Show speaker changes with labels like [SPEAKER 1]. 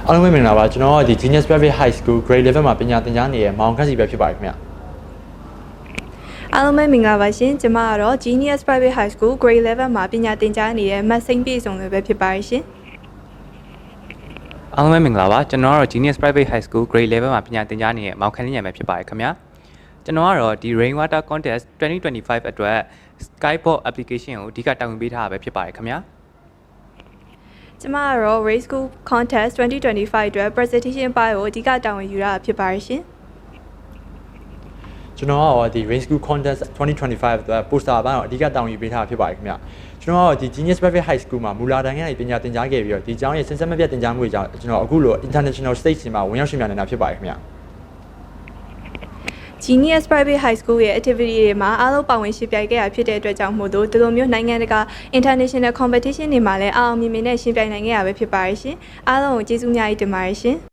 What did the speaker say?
[SPEAKER 1] အားလုံးပဲမင်္ဂလာပါကျွန်တော်ကဒီ Genius Private High School Grade 11မှာပညာသင်ကြားနေတဲ့မောင်ခန့်စီပဲဖြစ်ပါတယ်ခင်ဗျာ
[SPEAKER 2] အားလုံးပဲမင်္ဂလာပါရှင်ကျွန်မကတော့ Genius Private High School Grade 11မှာပညာသင်ကြားနေတဲ့မတ်စိန်ပြည့်စုံတွေပဲဖြစ်ပါတယ်ရှင်
[SPEAKER 3] အားလုံးပဲမင်္ဂလာပါကျွန်တော်ကတော့ Genius Private High School Grade 11မှာပညာသင်ကြားနေတဲ့မောင်ခန့်လင်းရံပဲဖြစ်ပါတယ်ခင်ဗျာကျွန်တော်ကတော့ဒီ Rainwater Contest 2025အတွက် Skyboard application ကိုအဓိကတာဝန်ပေးထားတာပဲဖြစ်ပါတယ်ခင်ဗျာ
[SPEAKER 2] ကျွန်မကတော့ Race School Contest 2025အတွက် presentation ပိုင်းကိုအဓိကတာဝန်ယူရတာဖြစ်ပါတယ်ရှင်
[SPEAKER 1] ကျွန်တော်ကတော့ဒီ Rain School Contest 2025အတွက် poster ဘိုင်းကိုအဓိကတာဝန်ယူပေးထားတာဖြစ်ပါတယ်ခင်ဗျာကျွန်တော်ကတော့ဒီ Genius Private High School မှာမူလာတန်းကနေပညာသင်ကြားခဲ့ပြီးတော့ဒီကျောင်းရဲ့စဉ်ဆက်မပြတ်သင်ကြားမှုတွေကြောင့်ကျွန်တော်အခုလို international stage မှာဝင်ရောက်ရှင်ပြနေတာဖြစ်ပါတယ်ခင်ဗျာ
[SPEAKER 2] Genius Private High School ရဲ့ activity တွေမှာအားလုံးပါဝင်ရှင်ပြိုင်ခဲ့ရဖြစ်တဲ့အတွက်ကြောင့်မို့လို့ဒီလိုမျိုးနိုင်ငံတကာ international competition တွေမှာလည်းအောင်မြင်မြင်နဲ့ရှင်ပြိုင်နိုင်ခဲ့ရပဲဖြစ်ပါတယ်ရှင်အားလုံးကိုကျေးဇူးအများကြီးတင်ပါတယ်ရှင်